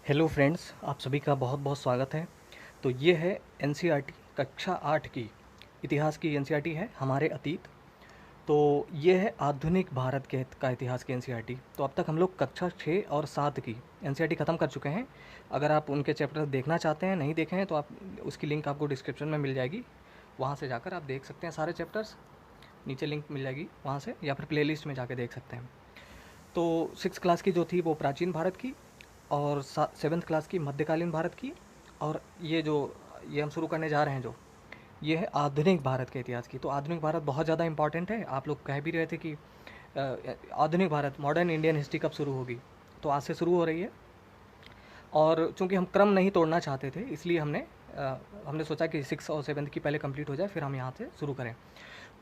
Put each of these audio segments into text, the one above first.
Hello friends, आप सभी का बहुत बहुत स्वागत है। तो ये है एनसीईआरटी कक्षा 8 की इतिहास की एनसीईआरटी है हमारे अतीत। तो ये है आधुनिक भारत के का इतिहास की एनसीईआरटी। तो अब तक हम लोग कक्षा 6 और 7 की एनसीईआरटी ख़त्म कर चुके हैं। अगर आप उनके चैप्टर देखना चाहते हैं, नहीं देखे हैं, तो आप उसकी लिंक आपको डिस्क्रिप्शन में मिल जाएगी। वहाँ से जाकर आप देख सकते हैं सारे चैप्टर्स। नीचे लिंक मिल जाएगी वहाँ से, या फिर प्लेलिस्ट में जाके देख सकते हैं। तो 6 क्लास की जो थी वो प्राचीन भारत की, और 7th क्लास की मध्यकालीन भारत की, और ये हम शुरू करने जा रहे हैं जो ये है आधुनिक भारत के इतिहास की। तो आधुनिक भारत बहुत ज़्यादा इंपॉर्टेंट है। आप लोग कह भी रहे थे कि आधुनिक भारत मॉडर्न इंडियन हिस्ट्री कब शुरू होगी, तो आज से शुरू हो रही है। और चूंकि हम क्रम नहीं तोड़ना चाहते थे, इसलिए हमने सोचा कि 6 और 7 की पहले कंप्लीट हो जाए, फिर हम यहाँ से शुरू करें।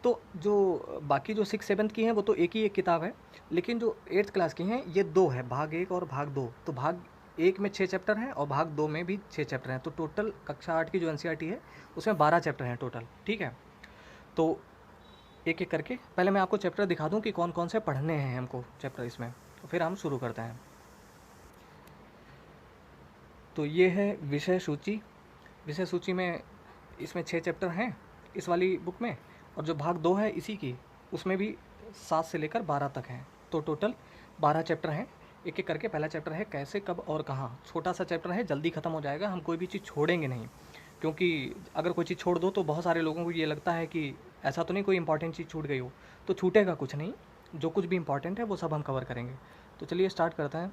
तो जो बाकी जो 6 7 की हैं वो तो एक ही एक किताब है, लेकिन जो 8th क्लास की हैं ये दो है, भाग 1 और भाग 2। तो भाग 1 में 6 चैप्टर हैं और भाग 2 में भी 6 चैप्टर हैं। तो टोटल कक्षा 8 की जो एनसीईआरटी है उसमें 12 चैप्टर हैं टोटल। ठीक है, तो एक एक करके पहले मैं आपको चैप्टर दिखा दूं कि कौन कौन से पढ़ने हैं हमको चैप्टर इसमें, तो फिर हम शुरू करते हैं। तो ये है विषय सूची। विषय सूची में इसमें 6 चैप्टर हैं इस वाली बुक में, और जो भाग 2 है इसी की, उसमें भी 7 से लेकर 12 तक हैं। तो टोटल 12 चैप्टर हैं। एक एक करके पहला चैप्टर है कैसे, कब और कहाँ। छोटा सा चैप्टर है, जल्दी ख़त्म हो जाएगा। हम कोई भी चीज़ छोड़ेंगे नहीं, क्योंकि अगर कोई चीज़ छोड़ दो तो बहुत सारे लोगों को ये लगता है कि ऐसा तो नहीं कोई इंपॉर्टेंट चीज़ छूट गई हो। तो छूटेगा कुछ नहीं, जो कुछ भी इंपॉर्टेंट है वो सब हम कवर करेंगे। तो चलिए स्टार्ट करते हैं।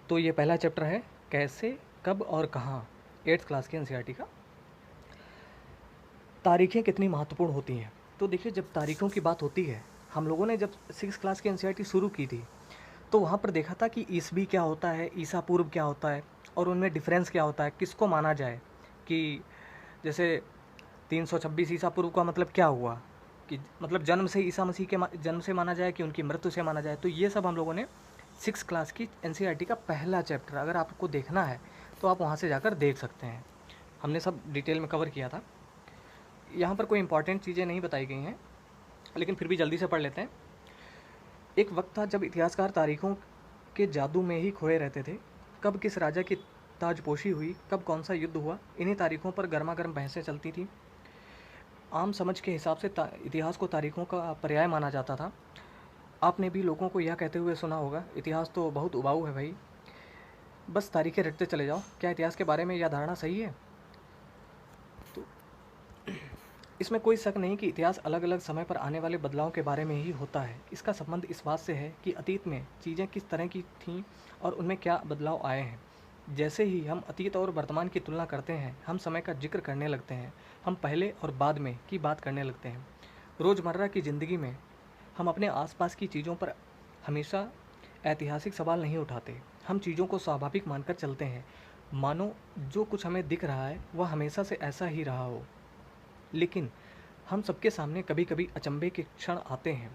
तो ये पहला चैप्टर है कैसे, कब और कहाँ, 8th क्लास की एनसीईआरटी का। तारीखें कितनी महत्वपूर्ण होती हैं। तो देखिए, जब तारीखों की बात होती है, हम लोगों ने जब 6 क्लास की एनसीईआरटी शुरू की थी तो वहाँ पर देखा था कि ईसवी क्या होता है, ईसा पूर्व क्या होता है, और उनमें डिफरेंस क्या होता है, किसको माना जाए। कि जैसे 326 ईसा पूर्व का मतलब क्या हुआ, कि मतलब जन्म से ईसा मसीह के जन्म से माना जाए कि उनकी मृत्यु से माना जाए। तो ये सब हम लोगों ने 6 क्लास की एनसीईआरटी का पहला चैप्टर, अगर आपको देखना है तो आप वहाँ से जाकर देख सकते हैं। हमने सब डिटेल में कवर किया था। यहाँ पर कोई इंपॉर्टेंट चीज़ें नहीं बताई गई हैं, लेकिन फिर भी जल्दी से पढ़ लेते हैं। एक वक्त था जब इतिहासकार तारीखों के जादू में ही खोए रहते थे। कब किस राजा की ताजपोशी हुई, कब कौन सा युद्ध हुआ, इन्हीं तारीखों पर गर्मा गर्म बहसें चलती थीं। आम समझ के हिसाब से इतिहास को तारीखों का पर्याय माना जाता था। आपने भी लोगों को यह कहते हुए सुना होगा, इतिहास तो बहुत उबाऊ है भाई, बस तारीखें रटते चले जाओ। क्या इतिहास के बारे में यह धारणा सही है? तो इसमें कोई शक नहीं कि इतिहास अलग अलग समय पर आने वाले बदलाव के बारे में ही होता है। इसका संबंध इस बात से है कि अतीत में चीज़ें किस तरह की थीं और उनमें क्या बदलाव आए हैं। जैसे ही हम अतीत और वर्तमान की तुलना करते हैं, हम समय का जिक्र करने लगते हैं, हम पहले और बाद में की बात करने लगते हैं। रोज़मर्रा की ज़िंदगी में हम अपने आसपास की चीज़ों पर हमेशा ऐतिहासिक सवाल नहीं उठाते। हम चीज़ों को स्वाभाविक मानकर चलते हैं, मानो जो कुछ हमें दिख रहा है वह हमेशा से ऐसा ही रहा हो। लेकिन हम सबके सामने कभी कभी अचंभे के क्षण आते हैं।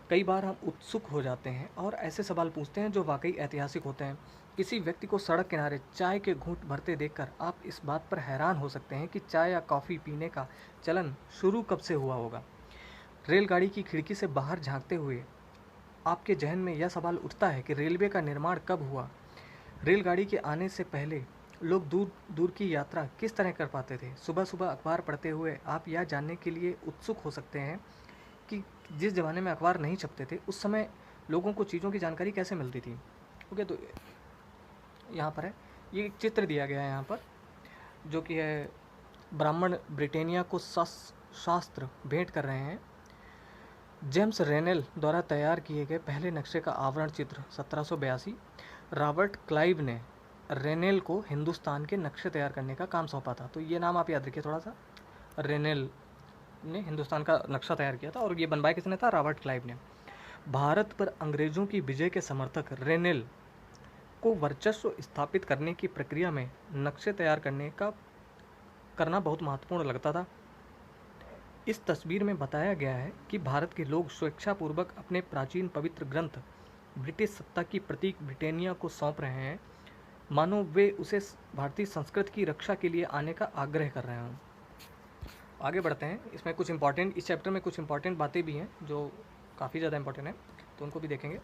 कई बार हम उत्सुक हो जाते हैं और ऐसे सवाल पूछते हैं जो वाकई ऐतिहासिक होते हैं। किसी व्यक्ति को सड़क किनारे चाय के घूंट भरते देखकर आप इस बात पर हैरान हो सकते हैं कि चाय या कॉफ़ी पीने का चलन शुरू कब से हुआ होगा। रेलगाड़ी की खिड़की से बाहर झांकते हुए आपके जहन में यह सवाल उठता है कि रेलवे का निर्माण कब हुआ। रेलगाड़ी के आने से पहले लोग दूर दूर की यात्रा किस तरह कर पाते थे। सुबह सुबह अखबार पढ़ते हुए आप यह जानने के लिए उत्सुक हो सकते हैं कि जिस ज़माने में अखबार नहीं छपते थे, उस समय लोगों को चीज़ों की जानकारी कैसे मिलती थी। ओके, तो यहाँ पर है, ये एक चित्र दिया गया है यहाँ पर, जो कि है ब्राह्मण ब्रिटेनिया को शास्त्र भेंट कर रहे हैं। जेम्स रेनेल द्वारा तैयार किए गए पहले नक्शे का आवरण चित्र 1782। रॉबर्ट क्लाइव ने रेनेल को हिंदुस्तान के नक्शे तैयार करने का काम सौंपा था। तो ये नाम आप याद रखिए थोड़ा सा। रेनेल ने हिंदुस्तान का नक्शा तैयार किया था, और ये बनवाया किसने था? रॉबर्ट क्लाइव ने। भारत पर अंग्रेजों की विजय के समर्थक रेनेल को वर्चस्व स्थापित करने की प्रक्रिया में नक्शे तैयार करना बहुत महत्वपूर्ण लगता था। इस तस्वीर में बताया गया है कि भारत के लोग स्वेच्छापूर्वक अपने प्राचीन पवित्र ग्रंथ ब्रिटिश सत्ता की प्रतीक ब्रिटेनिया को सौंप रहे हैं, मानो वे उसे भारतीय संस्कृति की रक्षा के लिए आने का आग्रह कर रहे हों। आगे बढ़ते हैं। इसमें कुछ इंपॉर्टेंट, इस चैप्टर में कुछ इंपॉर्टेंट बातें भी हैं जो काफ़ी ज़्यादा इंपॉर्टेंट है, तो उनको भी देखेंगे।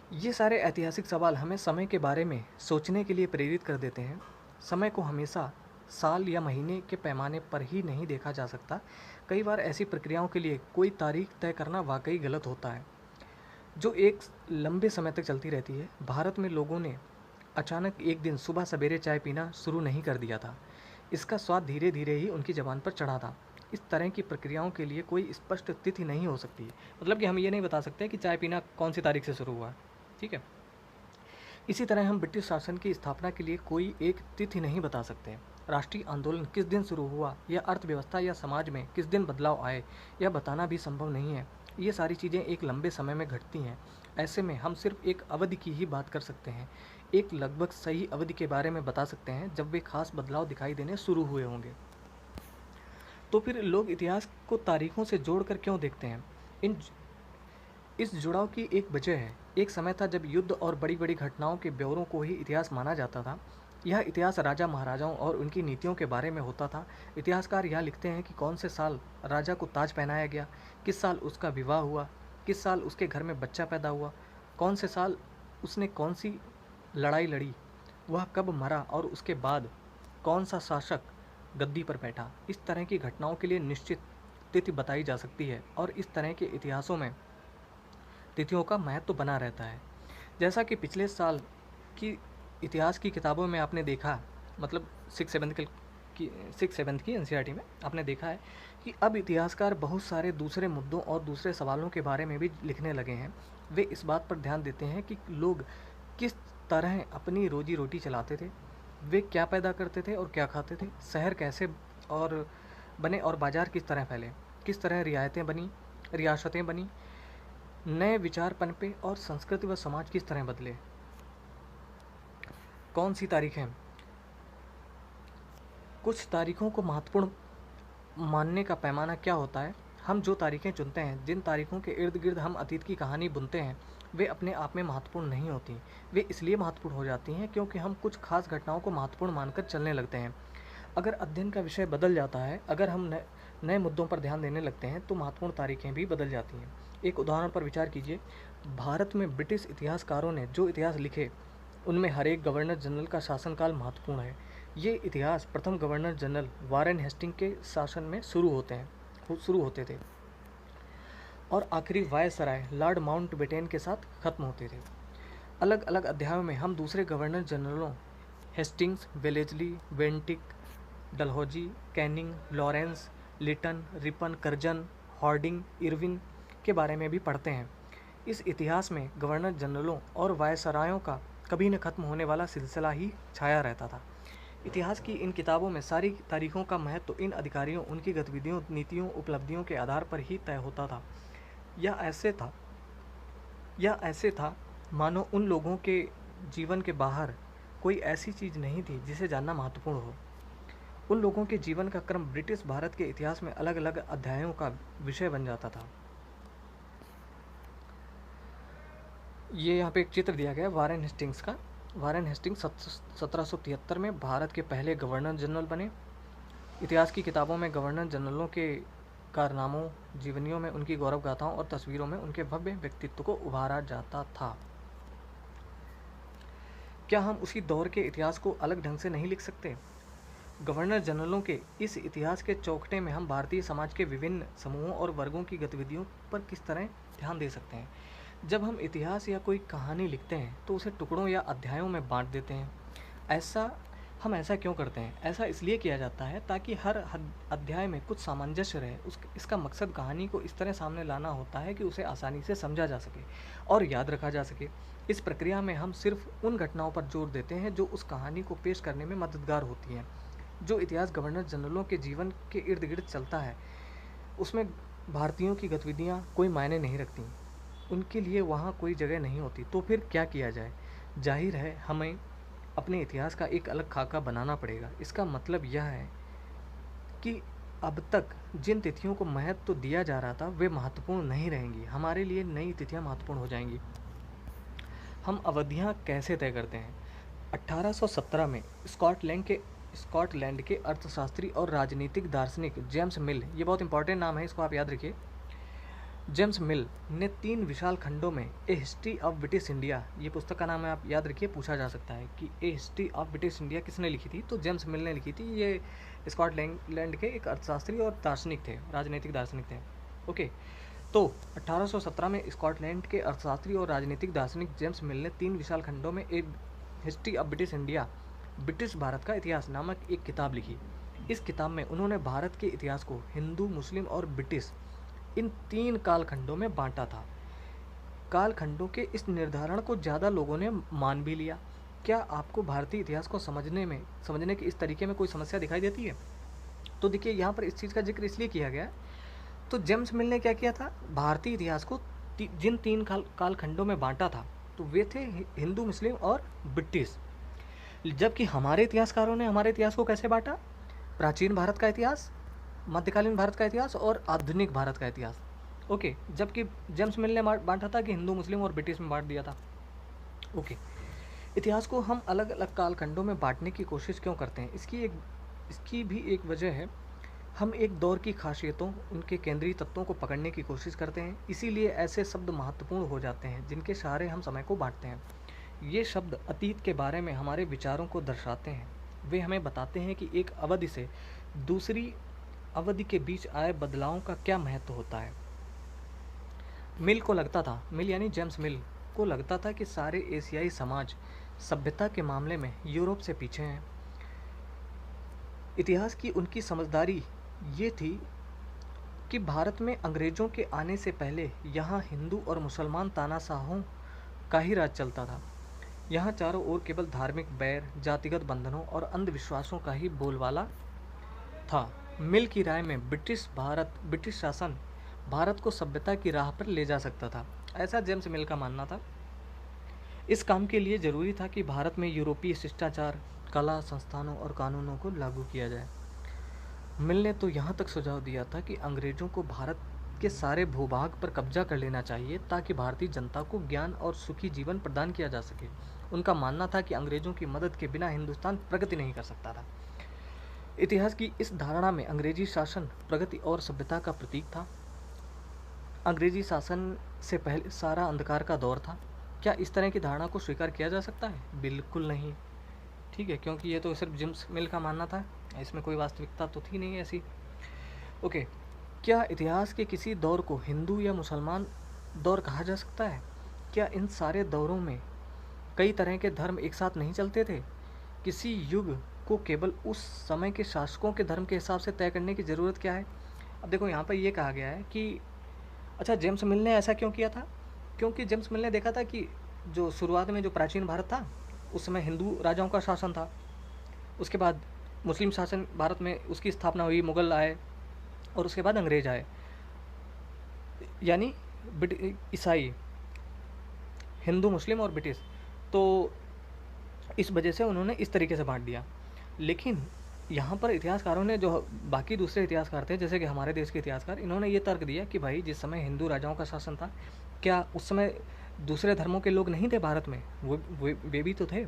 ये सारे ऐतिहासिक सवाल हमें समय के बारे में सोचने के लिए प्रेरित कर देते हैं। समय को हमेशा साल या महीने के पैमाने पर ही नहीं देखा जा सकता। कई बार ऐसी प्रक्रियाओं के लिए कोई तारीख तय करना वाकई गलत होता है, जो एक लंबे समय तक चलती रहती है। भारत में लोगों ने अचानक एक दिन सुबह सवेरे चाय पीना शुरू नहीं कर दिया था। इसका स्वाद धीरे धीरे ही उनकी ज़बान पर चढ़ा था। इस तरह की प्रक्रियाओं के लिए कोई स्पष्ट तिथि नहीं हो सकती। मतलब कि हम ये नहीं बता सकते कि चाय पीना कौन सी तारीख से शुरू हुआ, ठीक है। इसी तरह हम ब्रिटिश शासन की स्थापना के लिए कोई एक तिथि नहीं बता सकते। राष्ट्रीय आंदोलन किस दिन शुरू हुआ या अर्थव्यवस्था या समाज में किस दिन बदलाव आए, यह बताना भी संभव नहीं है। ये सारी चीज़ें एक लंबे समय में घटती हैं। ऐसे में हम सिर्फ एक अवधि की ही बात कर सकते हैं, एक लगभग सही अवधि के बारे में बता सकते हैं जब वे खास बदलाव दिखाई देने शुरू हुए होंगे। तो फिर लोग इतिहास को तारीखों से जोड़कर क्यों देखते हैं? इन इस जुड़ाव की एक वजह है। एक समय था जब युद्ध और बड़ी बड़ी घटनाओं के ब्यौरों को ही इतिहास माना जाता था। यह इतिहास राजा महाराजाओं और उनकी नीतियों के बारे में होता था। इतिहासकार यह लिखते हैं कि कौन से साल राजा को ताज पहनाया गया, किस साल उसका विवाह हुआ, किस साल उसके घर में बच्चा पैदा हुआ, कौन से साल उसने कौन सी लड़ाई लड़ी, वह कब मरा और उसके बाद कौन सा शासक गद्दी पर बैठा। इस तरह की घटनाओं के लिए निश्चित तिथि बताई जा सकती है और इस तरह के इतिहासों में तिथियों का महत्व तो बना रहता है। जैसा कि पिछले साल की इतिहास की किताबों में आपने देखा, मतलब सिक्स सेवन्थ की एनसीईआरटी में आपने देखा है कि अब इतिहासकार बहुत सारे दूसरे मुद्दों और दूसरे सवालों के बारे में भी लिखने लगे हैं। वे इस बात पर ध्यान देते हैं कि लोग किस तरह अपनी रोजी रोटी चलाते थे, वे क्या पैदा करते थे और क्या खाते थे, शहर कैसे और बने और बाज़ार किस तरह फैले, किस तरह रियासतें बनी, नए विचार पनपे और संस्कृति व समाज किस तरह बदले। कौन सी तारीखें? कुछ तारीखों को महत्वपूर्ण मानने का पैमाना क्या होता है? हम जो तारीखें चुनते हैं, जिन तारीखों के इर्द गिर्द हम अतीत की कहानी बुनते हैं, वे अपने आप में महत्वपूर्ण नहीं होती। वे इसलिए महत्वपूर्ण हो जाती हैं क्योंकि हम कुछ खास घटनाओं को महत्वपूर्ण मानकर चलने लगते हैं। अगर अध्ययन का विषय बदल जाता है, अगर हम नए मुद्दों पर ध्यान देने लगते हैं, तो महत्वपूर्ण तारीखें भी बदल जाती हैं। एक उदाहरण पर विचार कीजिए। भारत में ब्रिटिश इतिहासकारों ने जो इतिहास लिखे, उनमें हर एक गवर्नर जनरल का शासनकाल महत्वपूर्ण है। ये इतिहास प्रथम गवर्नर जनरल वारेन हेस्टिंग के शासन में शुरू होते थे और आखिरी वायसराय लॉर्ड माउंटबेटन के साथ खत्म होते थे। अलग अलग अध्यायों में हम दूसरे गवर्नर जनरलों Hastings, Wellesley, Bentinck, Dalhousie, Canning, Lawrence, Lytton, Ripon, Curzon, Hardinge, Irwin के बारे में भी पढ़ते हैं। इस इतिहास में गवर्नर जनरलों और वायसरायों का कभी न खत्म होने वाला सिलसिला ही छाया रहता था। इतिहास की इन किताबों में सारी तारीखों का महत्व इन अधिकारियों, उनकी गतिविधियों, नीतियों, उपलब्धियों के आधार पर ही तय होता था। यह ऐसे था मानो उन लोगों के जीवन के बाहर कोई ऐसी चीज़ नहीं थी जिसे जानना महत्वपूर्ण हो। उन लोगों के जीवन का क्रम ब्रिटिश भारत के इतिहास में अलग अलग अध्यायों का विषय बन जाता था। ये यहाँ पे एक चित्र दिया गया है वारेन हेस्टिंग्स का। वारेन हेस्टिंग्स 1773 में भारत के पहले गवर्नर जनरल बने। इतिहास की किताबों में गवर्नर जनरलों के कारनामों, जीवनियों में उनकी गौरव गाथाओं और तस्वीरों में उनके भव्य व्यक्तित्व को उभारा जाता था। क्या हम उसी दौर के इतिहास को अलग ढंग से नहीं लिख सकते? गवर्नर जनरलों के इस इतिहास के चौखटे में हम भारतीय समाज के विभिन्न समूहों और वर्गों की गतिविधियों पर किस तरह ध्यान दे सकते हैं? जब हम इतिहास या कोई कहानी लिखते हैं तो उसे टुकड़ों या अध्यायों में बांट देते हैं। हम ऐसा क्यों करते हैं? ऐसा इसलिए किया जाता है ताकि हर अध्याय में कुछ सामंजस्य रहे। इसका मकसद कहानी को इस तरह सामने लाना होता है कि उसे आसानी से समझा जा सके और याद रखा जा सके। इस प्रक्रिया में हम सिर्फ उन घटनाओं पर जोर देते हैं जो उस कहानी को पेश करने में मददगार होती हैं। जो इतिहास गवर्नर जनरलों के जीवन के इर्द गिर्द चलता है, उसमें भारतीयों की गतिविधियाँ कोई मायने नहीं रखती, उनके लिए वहाँ कोई जगह नहीं होती। तो फिर क्या किया जाए? जाहिर है हमें अपने इतिहास का एक अलग खाका बनाना पड़ेगा। इसका मतलब यह है कि अब तक जिन तिथियों को महत्व तो दिया जा रहा था, वे महत्वपूर्ण नहीं रहेंगी। हमारे लिए नई तिथियाँ महत्वपूर्ण हो जाएंगी। हम अवधियाँ कैसे तय करते हैं? 1817 में स्कॉटलैंड के अर्थशास्त्री और राजनीतिक दार्शनिक जेम्स मिल, ये बहुत इंपॉर्टेंट नाम है, इसको आप याद रखिए। जेम्स मिल ने 3 विशाल खंडों में a history of British India, ये पुस्तक का नाम है, आप याद रखिए, पूछा जा सकता है कि ए हिस्ट्री ऑफ ब्रिटिश इंडिया किसने लिखी थी, तो जेम्स मिल ने लिखी थी। ये स्कॉटलैंड के एक अर्थशास्त्री और दार्शनिक थे, राजनीतिक दार्शनिक थे। ओके, तो 1817 में स्कॉटलैंड के अर्थशास्त्री और राजनीतिक दार्शनिक जेम्स मिल ने 3 विशाल खंडों में a history of British India, British Bharat का इतिहास नामक एक किताब लिखी। इस किताब में उन्होंने भारत के इतिहास को हिंदू, मुस्लिम और ब्रिटिश, इन 3 कालखंडों में बांटा था। कालखंडों के इस निर्धारण को ज़्यादा लोगों ने मान भी लिया। क्या आपको भारतीय इतिहास को समझने के इस तरीके में कोई समस्या दिखाई देती है? तो देखिए, यहाँ पर इस चीज़ का जिक्र इसलिए किया गया है, तो जेम्स मिल ने क्या किया था, भारतीय इतिहास को जिन 3 कालखंडों में बांटा था, तो वे थे हिंदू, मुस्लिम और ब्रिटिश। जबकि हमारे इतिहासकारों ने हमारे इतिहास को कैसे बांटा? प्राचीन भारत का इतिहास, मध्यकालीन भारत का इतिहास और आधुनिक भारत का इतिहास। ओके, जबकि जेम्स मिल ने बांटा था कि हिंदू, मुस्लिम और ब्रिटिश में बांट दिया था। ओके, इतिहास को हम अलग अलग कालखंडों में बांटने की कोशिश क्यों करते हैं? इसकी भी एक वजह है। हम एक दौर की खासियतों, उनके केंद्रीय तत्वों को पकड़ने की कोशिश करते हैं, इसीलिए ऐसे शब्द महत्वपूर्ण हो जाते हैं जिनके सहारे हम समय को बांटते हैं। ये शब्द अतीत के बारे में हमारे विचारों को दर्शाते हैं। वे हमें बताते हैं कि एक अवधि से दूसरी अवधि के बीच आए बदलावों का क्या महत्व होता है। मिल यानी जेम्स मिल को लगता था कि सारे एशियाई समाज सभ्यता के मामले में यूरोप से पीछे हैं। इतिहास की उनकी समझदारी ये थी कि भारत में अंग्रेज़ों के आने से पहले यहाँ हिंदू और मुसलमान तानाशाहों का ही राज चलता था। यहाँ चारों ओर केवल धार्मिक बैर, जातिगत बंधनों और अंधविश्वासों का ही बोलबाला था। मिल की राय में ब्रिटिश शासन भारत को सभ्यता की राह पर ले जा सकता था, ऐसा जेम्स मिल का मानना था। इस काम के लिए ज़रूरी था कि भारत में यूरोपीय शिष्टाचार, कला, संस्थानों और कानूनों को लागू किया जाए। मिल ने तो यहाँ तक सुझाव दिया था कि अंग्रेज़ों को भारत के सारे भूभाग पर कब्जा कर लेना चाहिए ताकि भारतीय जनता को ज्ञान और सुखी जीवन प्रदान किया जा सके। उनका मानना था कि अंग्रेज़ों की मदद के बिना हिंदुस्तान प्रगति नहीं कर सकता था। इतिहास की इस धारणा में अंग्रेजी शासन प्रगति और सभ्यता का प्रतीक था। अंग्रेजी शासन से पहले सारा अंधकार का दौर था। क्या इस तरह की धारणा को स्वीकार किया जा सकता है? बिल्कुल नहीं। ठीक है, क्योंकि ये तो सिर्फ जेम्स मिल का मानना था, इसमें कोई वास्तविकता तो थी नहीं ऐसी। ओके, क्या इतिहास के किसी दौर को हिंदू या मुसलमान दौर कहा जा सकता है? क्या इन सारे दौरों में कई तरह के धर्म एक साथ नहीं चलते थे? किसी युग को केवल उस समय के शासकों के धर्म के हिसाब से तय करने की ज़रूरत क्या है? अब देखो, यहाँ पर ये कहा गया है कि अच्छा, जेम्स मिल ने ऐसा क्यों किया था? क्योंकि जेम्स मिल ने देखा था कि जो शुरुआत में जो प्राचीन भारत था, उस समय हिंदू राजाओं का शासन था। उसके बाद मुस्लिम शासन भारत में उसकी स्थापना हुई, मुग़ल आए और उसके बाद अंग्रेज आए, यानी ईसाई, हिंदू, मुस्लिम और ब्रिटिश। तो इस वजह से उन्होंने इस तरीके से बांट दिया। लेकिन यहाँ पर इतिहासकारों ने, जो बाकी दूसरे इतिहासकार थे जैसे कि हमारे देश के इतिहासकार, इन्होंने ये तर्क दिया कि भाई जिस समय हिंदू राजाओं का शासन था, क्या उस समय दूसरे धर्मों के लोग नहीं थे भारत में? वे भी तो थे।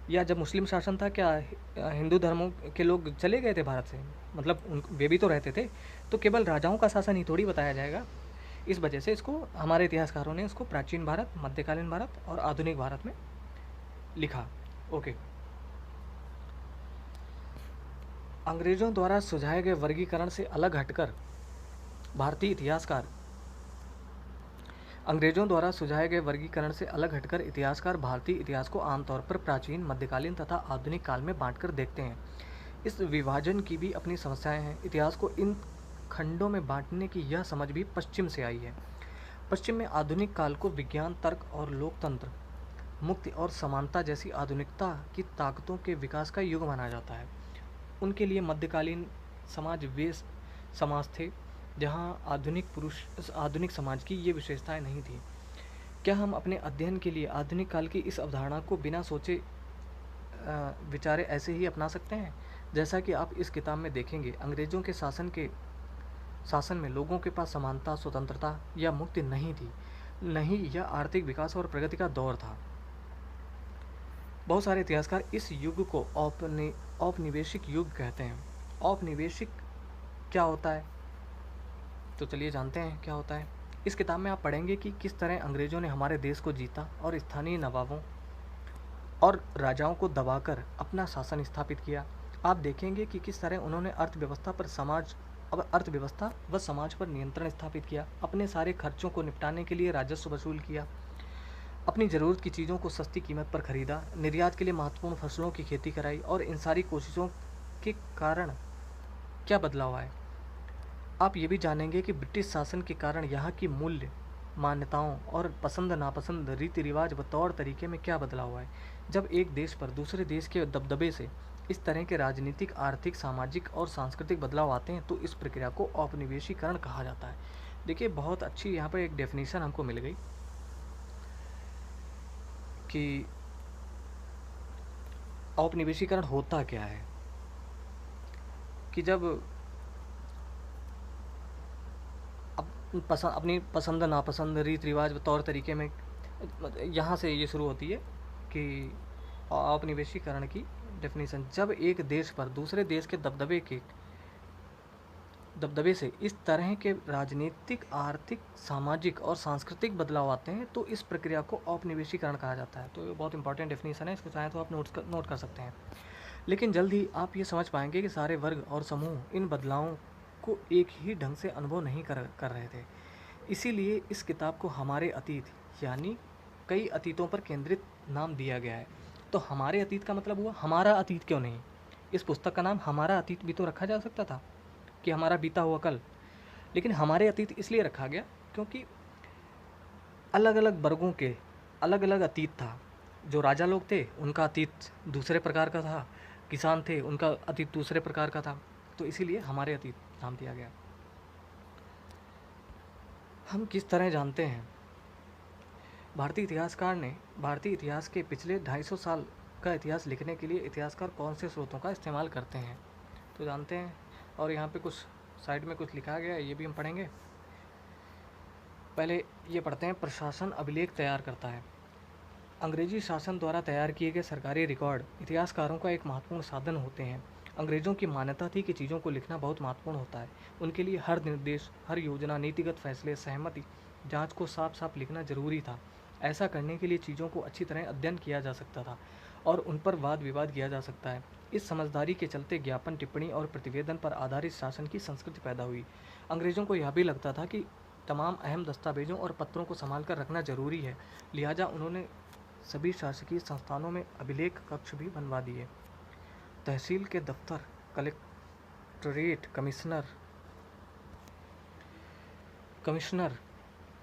या जब मुस्लिम शासन था, क्या हिंदू धर्मों के लोग चले गए थे भारत से? मतलब वे भी तो रहते थे। तो केवल राजाओं का शासन ही थोड़ी बताया जाएगा। इस वजह से इसको हमारे इतिहासकारों ने इसको प्राचीन भारत, मध्यकालीन भारत और आधुनिक भारत में लिखा। ओके, अंग्रेज़ों द्वारा सुझाए गए वर्गीकरण से अलग हटकर भारतीय इतिहासकार भारतीय इतिहास को आमतौर पर प्राचीन, मध्यकालीन तथा आधुनिक काल में बांटकर देखते हैं। इस विभाजन की भी अपनी समस्याएं हैं। इतिहास को इन खंडों में बांटने की यह समझ भी पश्चिम से आई है। पश्चिम में आधुनिक काल को विज्ञान, तर्क और लोकतंत्र, मुक्ति और समानता जैसी आधुनिकता की ताकतों के विकास का युग माना जाता है। उनके लिए मध्यकालीन समाज वे समाज थे जहाँ आधुनिक समाज की ये विशेषताएं नहीं थी। क्या हम अपने अध्ययन के लिए आधुनिक काल की इस अवधारणा को बिना सोचे विचारे ऐसे ही अपना सकते हैं? जैसा कि आप इस किताब में देखेंगे, अंग्रेज़ों के शासन में लोगों के पास समानता, स्वतंत्रता या मुक्ति नहीं थी। नहीं, यह आर्थिक विकास और प्रगति का दौर था। बहुत सारे इतिहासकार इस युग को औपनिवेशिक युग कहते हैं। औपनिवेशिक क्या होता है? तो चलिए जानते हैं क्या होता है। इस किताब में आप पढ़ेंगे कि किस तरह अंग्रेज़ों ने हमारे देश को जीता और स्थानीय नवाबों और राजाओं को दबाकर अपना शासन स्थापित किया। आप देखेंगे कि किस तरह उन्होंने अर्थव्यवस्था व समाज पर नियंत्रण स्थापित किया, अपने सारे खर्चों को निपटाने के लिए राजस्व वसूल किया, अपनी ज़रूरत की चीज़ों को सस्ती कीमत पर खरीदा, निर्यात के लिए महत्वपूर्ण फसलों की खेती कराई। और इन सारी कोशिशों के कारण क्या बदलाव आए, आप ये भी जानेंगे कि ब्रिटिश शासन के कारण यहाँ की मूल्य मान्यताओं और पसंद नापसंद रीति रिवाज व तौर तरीके में क्या बदलाव हुआ है। जब एक देश पर दूसरे देश के दबदबे से इस तरह के राजनीतिक, आर्थिक, सामाजिक और सांस्कृतिक बदलाव आते हैं तो इस प्रक्रिया को औपनिवेशीकरण कहा जाता है। देखिए, बहुत अच्छी यहाँ पर एक डेफिनेशन हमको मिल गई कि औपनिवेशीकरण होता क्या है। कि जब अपनी पसंद नापसंद रीति रिवाज तौर तरीके में, यहाँ से ये शुरू होती है कि औपनिवेशीकरण की डेफिनेशन, जब एक देश पर दूसरे देश के दबदबे से इस तरह के राजनीतिक, आर्थिक, सामाजिक और सांस्कृतिक बदलाव आते हैं तो इस प्रक्रिया को औपनिवेशीकरण कहा जाता है। तो ये बहुत इंपॉर्टेंट डेफिनेशन है, इसको चाहें तो आप नोट कर सकते हैं। लेकिन जल्द ही आप ये समझ पाएंगे कि सारे वर्ग और समूह इन बदलावों को एक ही ढंग से अनुभव नहीं कर रहे थे। इसीलिए इस किताब को हमारे अतीत यानी कई अतीतों पर केंद्रित नाम दिया गया है। तो हमारे अतीत का मतलब हुआ हमारा अतीत क्यों नहीं। इस पुस्तक का नाम हमारा अतीत भी तो रखा जा सकता था कि हमारा बीता हुआ कल, लेकिन हमारे अतीत इसलिए रखा गया क्योंकि अलग अलग वर्गों के अलग अलग अतीत था। जो राजा लोग थे उनका अतीत दूसरे प्रकार का था, किसान थे उनका अतीत दूसरे प्रकार का था, तो इसीलिए हमारे अतीत नाम दिया गया। हम किस तरह जानते हैं, भारतीय इतिहासकार ने भारतीय इतिहास के पिछले 250 साल का इतिहास लिखने के लिए इतिहासकार कौन से स्रोतों का इस्तेमाल करते हैं, तो जानते हैं। और यहाँ पे कुछ साइड में कुछ लिखा गया है, ये भी हम पढ़ेंगे। पहले ये पढ़ते हैं, प्रशासन अभिलेख तैयार करता है। अंग्रेजी शासन द्वारा तैयार किए गए सरकारी रिकॉर्ड इतिहासकारों का एक महत्वपूर्ण साधन होते हैं। अंग्रेज़ों की मान्यता थी कि चीज़ों को लिखना बहुत महत्वपूर्ण होता है। उनके लिए हर निर्देश, हर योजना, नीतिगत फैसले, सहमति, जांच को साफ साफ लिखना जरूरी था। ऐसा करने के लिए चीज़ों को अच्छी तरह अध्ययन किया जा सकता था और उन पर वाद विवाद किया जा सकता है। इस समझदारी के चलते ज्ञापन, टिप्पणी और प्रतिवेदन पर आधारित शासन की संस्कृति पैदा हुई। अंग्रेज़ों को यह भी लगता था कि तमाम अहम दस्तावेजों और पत्रों को संभाल कर रखना जरूरी है, लिहाजा उन्होंने सभी शासकीय संस्थानों में अभिलेख कक्ष भी बनवा दिए। तहसील के दफ्तर, कलेक्ट्रेट, कमिश्नर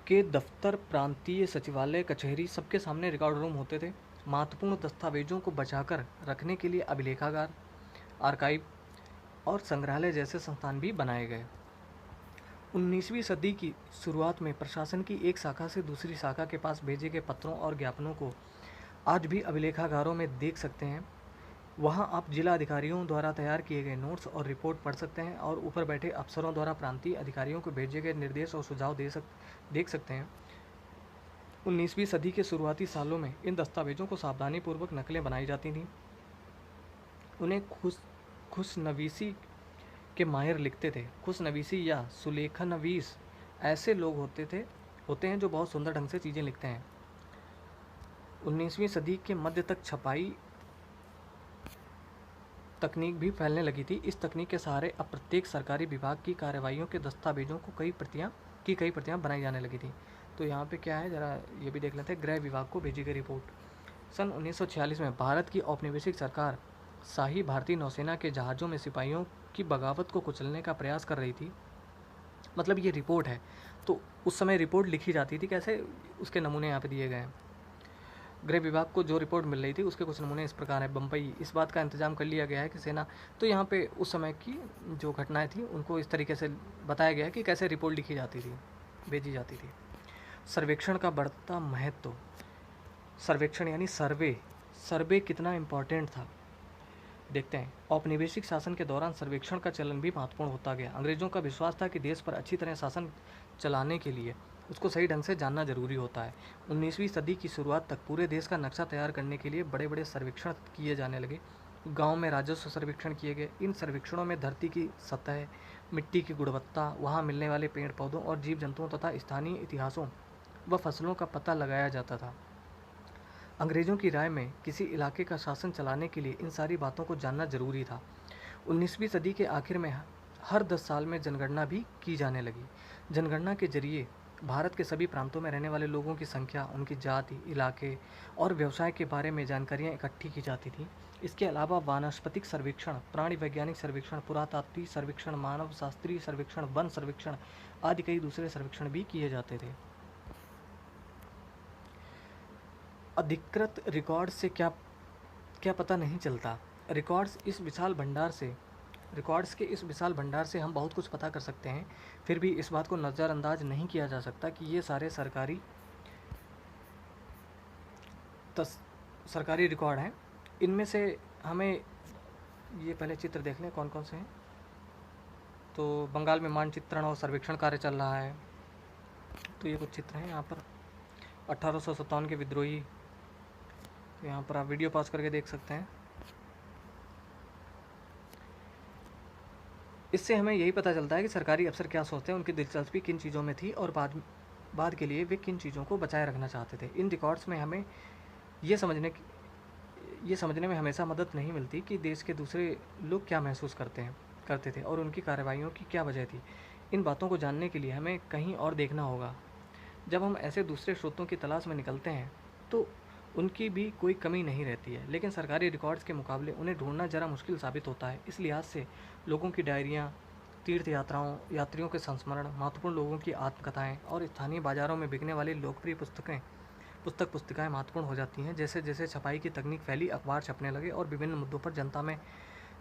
के दफ्तर, प्रांतीय सचिवालय, कचहरी, सबके सामने रिकॉर्ड रूम होते थे। महत्वपूर्ण दस्तावेजों को बचाकर रखने के लिए अभिलेखागार, आर्काइव और संग्रहालय जैसे संस्थान भी बनाए गए। 19वीं सदी की शुरुआत में प्रशासन की एक शाखा से दूसरी शाखा के पास भेजे गए पत्रों और ज्ञापनों को आज भी अभिलेखागारों में देख सकते हैं। वहां आप जिला अधिकारियों द्वारा तैयार किए गए नोट्स और रिपोर्ट पढ़ सकते हैं और ऊपर बैठे अफसरों द्वारा प्रांतीय अधिकारियों को भेजे गए निर्देश और सुझाव देख सकते हैं। 19वीं सदी के शुरुआती सालों में इन दस्तावेजों को सावधानीपूर्वक नकलें बनाई जाती थीं। उन्हें खुशनवीसी के माहिर लिखते थे। खुशनवीसी या सुलेखनवीस ऐसे लोग होते हैं जो बहुत सुंदर ढंग से चीज़ें लिखते हैं। 19वीं सदी के मध्य तक छपाई तकनीक भी फैलने लगी थी। इस तकनीक के सहारे अब प्रत्येक सरकारी विभाग की कार्यवाहियों के दस्तावेजों को कई प्रतियां बनाई जाने लगी थी। तो यहाँ पे क्या है, ज़रा ये भी देख लेते हैं। गृह विभाग को भेजी गई रिपोर्ट। सन 1946 में भारत की औपनिवेशिक सरकार शाही भारतीय नौसेना के जहाज़ों में सिपाहियों की बगावत को कुचलने का प्रयास कर रही थी। मतलब ये रिपोर्ट है, तो उस समय रिपोर्ट लिखी जाती थी कैसे, उसके नमूने यहाँ पे दिए गए हैं। गृह विभाग को जो रिपोर्ट मिल रही थी उसके कुछ नमूने इस प्रकार है। बम्बई, इस बात का इंतजाम कर लिया गया है कि सेना, तो यहाँ पे उस समय की जो घटनाएं थी उनको इस तरीके से बताया गया है कि कैसे रिपोर्ट लिखी जाती थी, भेजी जाती थी। सर्वेक्षण का बढ़ता महत्व। सर्वेक्षण यानी सर्वे कितना इम्पोर्टेंट था, देखते हैं। औपनिवेशिक शासन के दौरान सर्वेक्षण का चलन भी महत्वपूर्ण होता गया। अंग्रेजों का विश्वास था कि देश पर अच्छी तरह शासन चलाने के लिए उसको सही ढंग से जानना जरूरी होता है। 19वीं सदी की शुरुआत तक पूरे देश का नक्शा तैयार करने के लिए बड़े बड़े सर्वेक्षण किए जाने लगे। गांव में राजस्व सर्वेक्षण किए गए। इन सर्वेक्षणों में धरती की सतह, मिट्टी की गुणवत्ता, वहाँ मिलने वाले पेड़ पौधों और जीव जंतुओं तथा स्थानीय इतिहासों व फसलों का पता लगाया जाता था। अंग्रेज़ों की राय में किसी इलाके का शासन चलाने के लिए इन सारी बातों को जानना जरूरी था। 19वीं सदी के आखिर में हर 10 साल में जनगणना भी की जाने लगी। जनगणना के जरिए भारत के सभी प्रांतों में रहने वाले लोगों की संख्या, उनकी जाति, इलाके और व्यवसाय के बारे में जानकारियाँ इकट्ठी की जाती थी। इसके अलावा वानस्पतिक सर्वेक्षण, प्राणी वैज्ञानिक सर्वेक्षण, पुरातात्विक सर्वेक्षण, मानव शास्त्रीय सर्वेक्षण, वन सर्वेक्षण आदि कई दूसरे सर्वेक्षण भी किए जाते थे। अधिकृत रिकॉर्ड से क्या क्या पता नहीं चलता। रिकॉर्ड्स के इस विशाल भंडार से हम बहुत कुछ पता कर सकते हैं। फिर भी इस बात को नज़रअंदाज नहीं किया जा सकता कि ये सारे सरकारी रिकॉर्ड हैं। इनमें से हमें ये पहले चित्र देख लें कौन कौन से हैं। तो बंगाल में मानचित्रण और सर्वेक्षण कार्य चल रहा है। तो ये कुछ चित्र हैं यहाँ पर। 1857 के विद्रोही, तो यहाँ पर आप वीडियो पॉज करके देख सकते हैं। इससे हमें यही पता चलता है कि सरकारी अफसर क्या सोचते हैं, उनकी दिलचस्पी किन चीज़ों में थी और बाद के लिए वे किन चीज़ों को बचाए रखना चाहते थे। इन रिकॉर्ड्स में हमें ये समझने में हमेशा मदद नहीं मिलती कि देश के दूसरे लोग क्या महसूस करते थे और उनकी कार्रवाइयों की क्या वजह थी। इन बातों को जानने के लिए हमें कहीं और देखना होगा। जब हम ऐसे दूसरे स्रोतों की तलाश में निकलते हैं तो उनकी भी कोई कमी नहीं रहती है, लेकिन सरकारी रिकॉर्ड्स के मुकाबले उन्हें ढूंढना ज़रा मुश्किल साबित होता है। इस लिहाज से लोगों की डायरियाँ, तीर्थ यात्रियों के संस्मरण, महत्वपूर्ण लोगों की आत्मकथाएँ और स्थानीय बाज़ारों में बिकने वाली लोकप्रिय पुस्तिकाएँ महत्वपूर्ण हो जाती हैं। जैसे जैसे छपाई की तकनीक फैली, अखबार छपने लगे और विभिन्न मुद्दों पर जनता में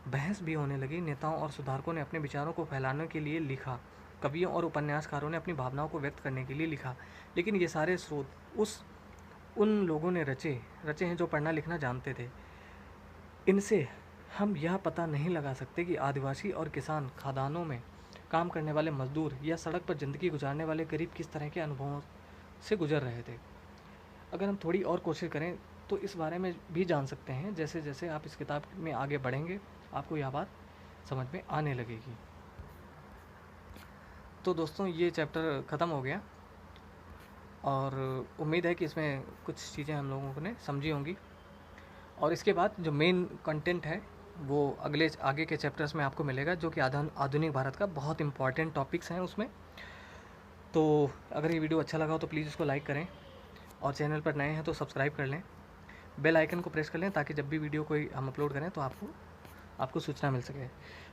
बहस भी होने लगी, नेताओं और सुधारकों ने अपने विचारों को फैलाने के लिए लिखा, कवियों और उपन्यासकारों ने अपनी भावनाओं को व्यक्त करने के लिए लिखा। लेकिन ये सारे स्रोत उन लोगों ने रचे हैं जो पढ़ना लिखना जानते थे। इनसे हम यह पता नहीं लगा सकते कि आदिवासी और किसान, खदानों में काम करने वाले मजदूर या सड़क पर ज़िंदगी गुजारने वाले गरीब किस तरह के अनुभवों से गुजर रहे थे। अगर हम थोड़ी और कोशिश करें तो इस बारे में भी जान सकते हैं। जैसे जैसे आप इस किताब में आगे बढ़ेंगे आपको यह बात समझ में आने लगेगी। तो दोस्तों ये चैप्टर ख़त्म हो गया और उम्मीद है कि इसमें कुछ चीज़ें हम लोगों ने समझी होंगी। और इसके बाद जो मेन कंटेंट है वो आगे के चैप्टर्स में आपको मिलेगा, जो कि आधुनिक भारत का बहुत इंपॉर्टेंट टॉपिक्स हैं उसमें। तो अगर ये वीडियो अच्छा लगा हो तो प्लीज़ इसको लाइक करें और चैनल पर नए हैं तो सब्सक्राइब कर लें, बेल आइकन को प्रेस कर लें ताकि जब भी वीडियो कोई हम अपलोड करें तो आपको सूचना मिल सके।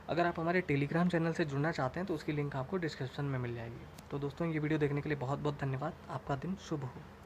अगर आप हमारे टेलीग्राम चैनल से जुड़ना चाहते हैं तो उसकी लिंक आपको डिस्क्रिप्शन में मिल जाएगी। तो दोस्तों ये वीडियो देखने के लिए बहुत बहुत धन्यवाद। आपका दिन शुभ हो।